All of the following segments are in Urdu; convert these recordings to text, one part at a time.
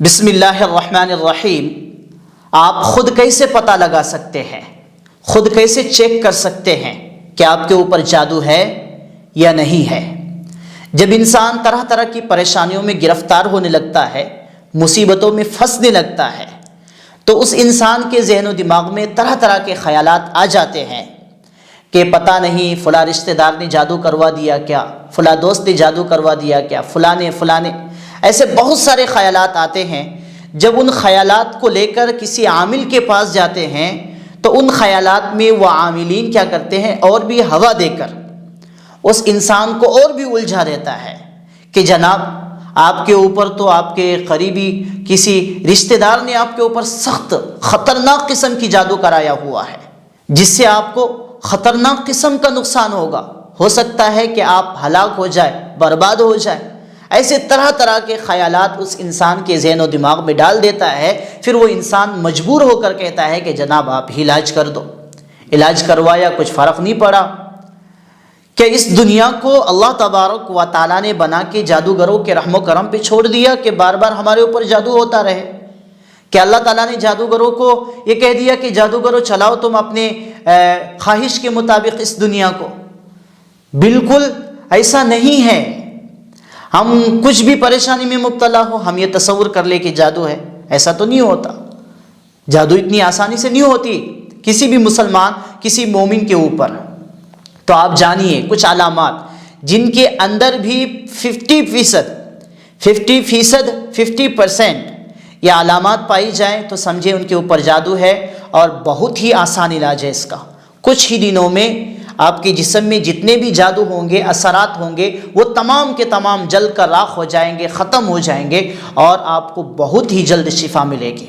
بسم اللہ الرحمن الرحیم۔ آپ خود کیسے پتہ لگا سکتے ہیں، خود کیسے چیک کر سکتے ہیں کہ آپ کے اوپر جادو ہے یا نہیں ہے؟ جب انسان طرح طرح کی پریشانیوں میں گرفتار ہونے لگتا ہے، مصیبتوں میں پھنسنے لگتا ہے، تو اس انسان کے ذہن و دماغ میں طرح طرح کے خیالات آ جاتے ہیں کہ پتہ نہیں فلاں رشتہ دار نے جادو کروا دیا کیا، فلاں دوست نے جادو کروا دیا کیا، فلاں نے ایسے بہت سارے خیالات آتے ہیں۔ جب ان خیالات کو لے کر کسی عامل کے پاس جاتے ہیں تو ان خیالات میں وہ عاملین کیا کرتے ہیں، اور بھی ہوا دے کر اس انسان کو اور بھی الجھا دیتا ہے کہ جناب آپ کے اوپر تو آپ کے قریبی کسی رشتہ دار نے آپ کے اوپر سخت خطرناک قسم کی جادو کرایا ہوا ہے، جس سے آپ کو خطرناک قسم کا نقصان ہوگا، ہو سکتا ہے کہ آپ ہلاک ہو جائے، برباد ہو جائے۔ ایسے طرح طرح کے خیالات اس انسان کے ذہن و دماغ میں ڈال دیتا ہے۔ پھر وہ انسان مجبور ہو کر کہتا ہے کہ جناب آپ ہی علاج کر دو۔ علاج کروایا، کچھ فرق نہیں پڑا۔ کہ اس دنیا کو اللہ تبارک و تعالیٰ نے بنا کے جادوگروں کے رحم و کرم پہ چھوڑ دیا کہ بار بار ہمارے اوپر جادو ہوتا رہے؟ کہ اللہ تعالیٰ نے جادوگروں کو یہ کہہ دیا کہ جادوگروں چلاؤ تم اپنے خواہش کے مطابق اس دنیا کو؟ بالکل ایسا نہیں ہے۔ ہم کچھ بھی پریشانی میں مبتلا ہو، ہم یہ تصور کر لیں کہ جادو ہے، ایسا تو نہیں ہوتا۔ جادو اتنی آسانی سے نہیں ہوتی کسی بھی مسلمان، کسی مومن کے اوپر۔ تو آپ جانیے کچھ علامات جن کے اندر بھی 50% یہ علامات پائی جائیں تو سمجھے ان کے اوپر جادو ہے، اور بہت ہی آسان علاج ہے اس کا۔ کچھ ہی دنوں میں آپ کے جسم میں جتنے بھی جادو ہوں گے، اثرات ہوں گے، وہ تمام کے تمام جل کر راکھ ہو جائیں گے، ختم ہو جائیں گے، اور آپ کو بہت ہی جلد شفا ملے گی۔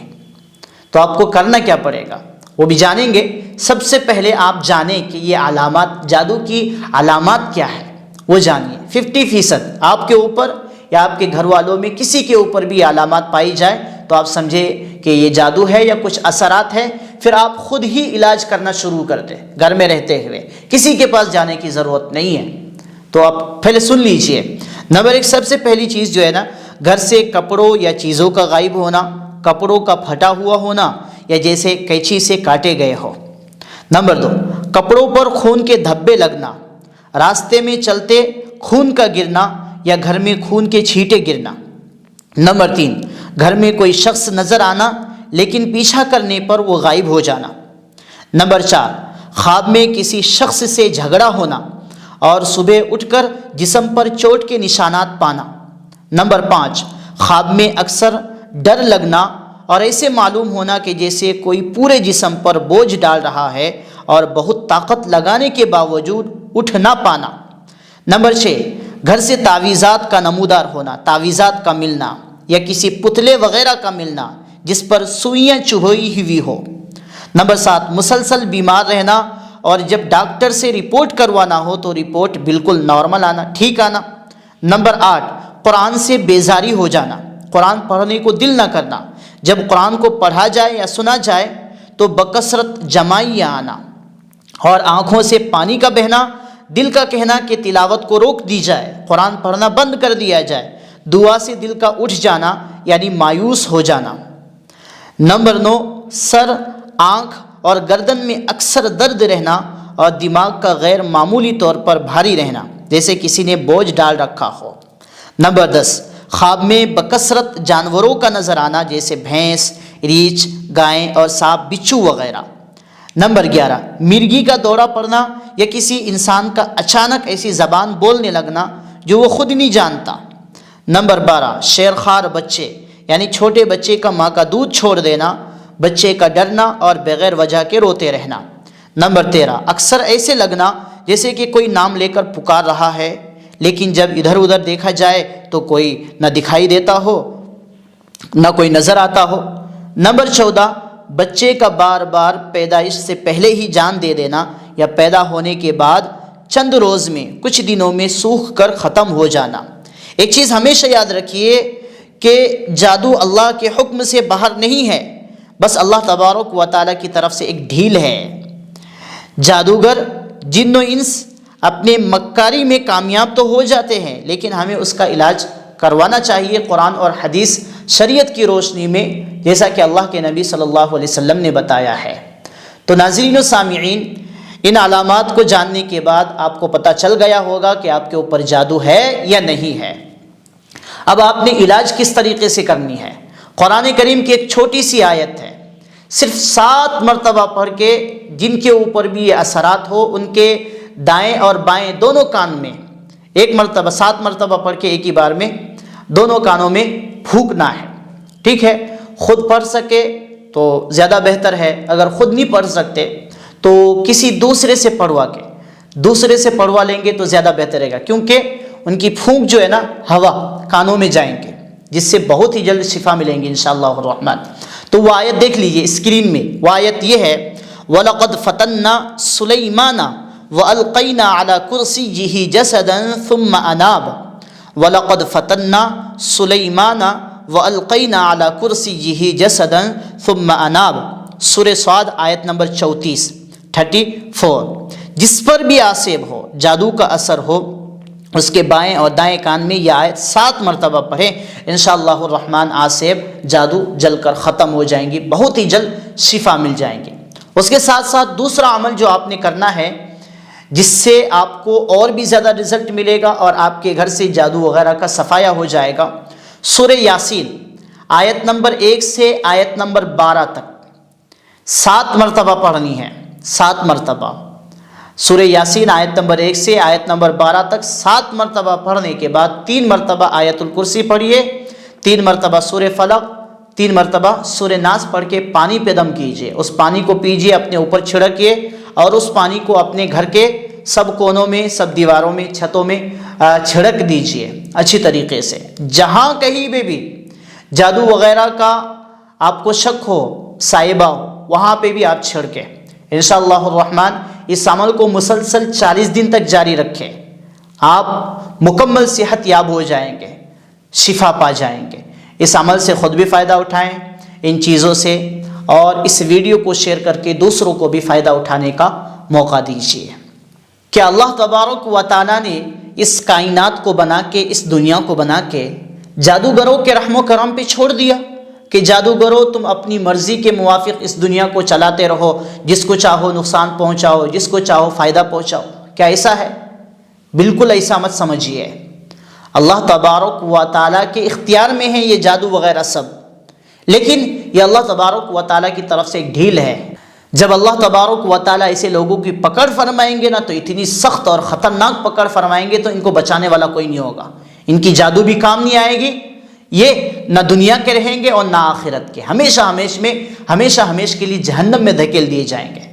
تو آپ کو کرنا کیا پڑے گا وہ بھی جانیں گے۔ سب سے پہلے آپ جانیں کہ یہ علامات، جادو کی علامات کیا ہے، وہ جانیے۔ 50% آپ کے اوپر یا آپ کے گھر والوں میں کسی کے اوپر بھی علامات پائی جائے تو آپ سمجھے کہ یہ جادو ہے یا کچھ اثرات ہے۔ پھر آپ خود ہی علاج کرنا شروع کر دیں، گھر میں رہتے ہوئے، کسی کے پاس جانے کی ضرورت نہیں ہے۔ تو آپ پہلے سن لیجئے۔ نمبر 1، سب سے پہلی چیز جو ہے نا، گھر سے کپڑوں یا چیزوں کا غائب ہونا، کپڑوں کا پھٹا ہوا ہونا، یا جیسے قینچی سے کاٹے گئے ہو۔ نمبر 2، کپڑوں پر خون کے دھبے لگنا، راستے میں چلتے خون کا گرنا یا گھر میں خون کے چھینٹے گرنا۔ نمبر 3، گھر میں کوئی شخص نظر آنا لیکن پیچھا کرنے پر وہ غائب ہو جانا۔ نمبر 4، خواب میں کسی شخص سے جھگڑا ہونا اور صبح اٹھ کر جسم پر چوٹ کے نشانات پانا۔ نمبر 5، خواب میں اکثر ڈر لگنا اور ایسے معلوم ہونا کہ جیسے کوئی پورے جسم پر بوجھ ڈال رہا ہے اور بہت طاقت لگانے کے باوجود اٹھ نہ پانا۔ نمبر 6، گھر سے تعویذات کا نمودار ہونا، تعویذات کا ملنا یا کسی پتلے وغیرہ کا ملنا جس پر سوئیاں چبھوئی ہوئی ہو۔ نمبر 7، مسلسل بیمار رہنا اور جب ڈاکٹر سے رپورٹ کروانا ہو تو رپورٹ بالکل نارمل آنا، ٹھیک آنا۔ نمبر 8، قرآن سے بیزاری ہو جانا، قرآن پڑھنے کو دل نہ کرنا، جب قرآن کو پڑھا جائے یا سنا جائے تو بکثرت جمائیاں آنا اور آنکھوں سے پانی کا بہنا، دل کا کہنا کہ تلاوت کو روک دی جائے، قرآن پڑھنا بند کر دیا جائے، دعا سے دل کا اٹھ جانا یعنی مایوس ہو جانا۔ نمبر 9، سر، آنکھ اور گردن میں اکثر درد رہنا اور دماغ کا غیر معمولی طور پر بھاری رہنا، جیسے کسی نے بوجھ ڈال رکھا ہو۔ نمبر 10، خواب میں بکثرت جانوروں کا نظر آنا، جیسے بھینس، ریچھ، گائیں اور سانپ، بچھو وغیرہ۔ نمبر 11، مرگی کا دورہ پڑنا یا کسی انسان کا اچانک ایسی زبان بولنے لگنا جو وہ خود نہیں جانتا۔ نمبر 12، شیرخوار بچے یعنی چھوٹے بچے کا ماں کا دودھ چھوڑ دینا، بچے کا ڈرنا اور بغیر وجہ کے روتے رہنا۔ نمبر 13، اکثر ایسے لگنا جیسے کہ کوئی نام لے کر پکار رہا ہے لیکن جب ادھر ادھر دیکھا جائے تو کوئی نہ دکھائی دیتا ہو نہ کوئی نظر آتا ہو۔ نمبر 14، بچے کا بار بار پیدائش سے پہلے ہی جان دے دینا یا پیدا ہونے کے بعد چند روز میں، کچھ دنوں میں سوکھ کر ختم ہو جانا۔ ایک چیز ہمیشہ یاد رکھیے کہ جادو اللہ کے حکم سے باہر نہیں ہے، بس اللہ تبارک و تعالیٰ کی طرف سے ایک ڈھیل ہے۔ جادوگر، جن و انس اپنے مکاری میں کامیاب تو ہو جاتے ہیں لیکن ہمیں اس کا علاج کروانا چاہیے قرآن اور حدیث شریعت کی روشنی میں، جیسا کہ اللہ کے نبی صلی اللہ علیہ وسلم نے بتایا ہے۔ تو ناظرین و سامعین، ان علامات کو جاننے کے بعد آپ کو پتہ چل گیا ہوگا کہ آپ کے اوپر جادو ہے یا نہیں ہے۔ اب آپ نے علاج کس طریقے سے کرنی ہے؟ قرآن کریم کی ایک چھوٹی سی آیت ہے، صرف 7 مرتبہ پڑھ کے جن کے اوپر بھی یہ اثرات ہو ان کے دائیں اور بائیں دونوں کان میں 1 مرتبہ 7 مرتبہ پڑھ کے ایک ہی بار میں دونوں کانوں میں پھونکنا ہے، ٹھیک ہے؟ خود پڑھ سکے تو زیادہ بہتر ہے، اگر خود نہیں پڑھ سکتے تو کسی دوسرے سے پڑھوا لیں گے تو زیادہ بہتر رہے گا، کیونکہ ان کی پھونک جو ہے نا ہوا کانوں میں جائیں گے، جس سے بہت ہی جلد شفا ملیں گی انشاءاللہ الرحمن۔ تو وہ آیت دیکھ لیجئے اسکرین میں، وہ آیت یہ ہے وَلَقَدْ فَتَنَّا سُلَيْمَانَ وَأَلْقَيْنَا عَلَى كُرْسِيِّهِ جَسَدًا ثُمَّ أَنَابَ وَلَقَدْ فَتَنَّا سُلَيْمَانَ وَأَلْقَيْنَا عَلَى كُرْسِيِّهِ جَسَدًا ثُمَّ أَنَابَ، سورہ صاد آیت نمبر 34 جس پر بھی آسیب ہو، جادو کا اثر ہو، اس کے بائیں اور دائیں کان میں یہ آیت 7 مرتبہ پڑھیں، انشاءاللہ الرحمن آسیب جادو جل کر ختم ہو جائیں گی، بہت ہی جلد شفا مل جائیں گے۔ اس کے ساتھ ساتھ دوسرا عمل جو آپ نے کرنا ہے جس سے آپ کو اور بھی زیادہ رزلٹ ملے گا اور آپ کے گھر سے جادو وغیرہ کا صفایا ہو جائے گا، سورہ یاسین آیت نمبر 1 سے آیت نمبر 12 تک 7 مرتبہ پڑھنی ہے، 7 مرتبہ سورہ یاسین آیت نمبر 1 سے آیت نمبر 12 تک 7 مرتبہ پڑھنے کے بعد 3 مرتبہ آیت الکرسی پڑھیے، 3 مرتبہ سورہ فلق، 3 مرتبہ سورہ ناس پڑھ کے پانی پہ دم کیجئے، اس پانی کو پیجئے، اپنے اوپر چھڑکیے اور اس پانی کو اپنے گھر کے سب کونوں میں، سب دیواروں میں، چھتوں میں چھڑک دیجئے اچھی طریقے سے۔ جہاں کہیں بھی جادو وغیرہ کا آپ کو شک ہو، سائبہ ہو، وہاں پہ بھی آپ چھڑکیں انشاءاللہ الرحمن۔ اس عمل کو مسلسل 40 دن تک جاری رکھیں، آپ مکمل صحت یاب ہو جائیں گے، شفا پا جائیں گے۔ اس عمل سے خود بھی فائدہ اٹھائیں ان چیزوں سے، اور اس ویڈیو کو شیئر کر کے دوسروں کو بھی فائدہ اٹھانے کا موقع دیجیے۔ کہ اللہ تبارک و تعالیٰ نے اس کائنات کو بنا کے، اس دنیا کو بنا کے جادوگروں کے رحم و کرم پہ چھوڑ دیا کہ جادوگروں تم اپنی مرضی کے موافق اس دنیا کو چلاتے رہو، جس کو چاہو نقصان پہنچاؤ، جس کو چاہو فائدہ پہنچاؤ۔ کیا ایسا ہے؟ بالکل ایسا مت سمجھیے۔ اللہ تبارک و تعالیٰ کے اختیار میں ہے یہ جادو وغیرہ سب، لیکن یہ اللہ تبارک و تعالیٰ کی طرف سے ایک ڈھیل ہے۔ جب اللہ تبارک و تعالیٰ ایسے لوگوں کی پکڑ فرمائیں گے نا، تو اتنی سخت اور خطرناک پکڑ فرمائیں گے تو ان کو بچانے والا کوئی نہیں ہوگا، ان کی جادو بھی کام نہیں آئے گی، یہ نہ دنیا کے رہیں گے اور نہ آخرت کے، ہمیشہ ہمیش کے لیے جہنم میں دھکیل دیے جائیں گے۔